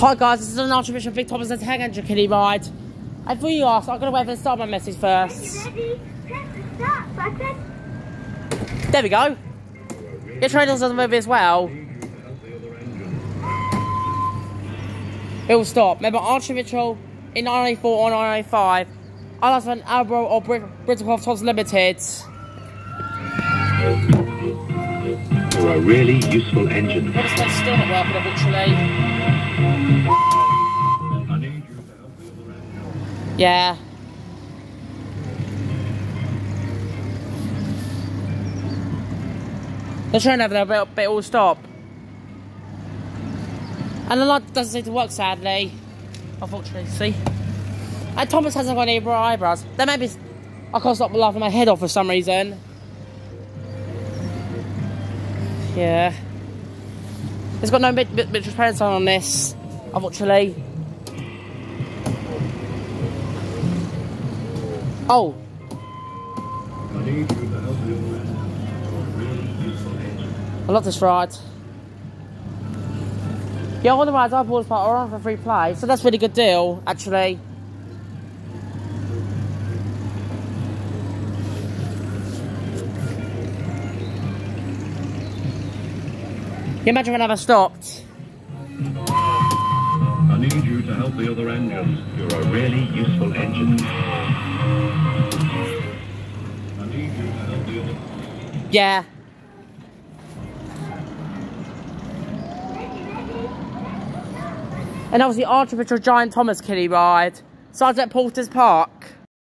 Hi guys, this is an Archbishop Big Thomas and Tag Engine Kiddie ride. And before you ask, I've got to wait for the start my message first. Ready? Press the start button. There we go. Your train doesn't move as well. It will stop. Remember, Archbishop in 984 or 985. I'll ask for an Albro or Brittlecroft Tops Limited. For a really useful engine. But it's still not working, unfortunately. Yeah. The train over there, but it will stop. And the light doesn't seem to work, sadly. Unfortunately, see? And Thomas hasn't got any eyebrows. Then maybe I can't stop laughing my head off for some reason. Yeah. It's got no bit transparency on this, unfortunately. Oh. I love this ride. Yeah, all the rides I bought are on for free play, so that's a really good deal, actually. Can you imagine when I never stopped? I need you to help the other engines. You're a really useful engine. I need you to help the other... Yeah. And obviously Archbishop Giant Thomas Kiddie ride. So I was at Porter's Park.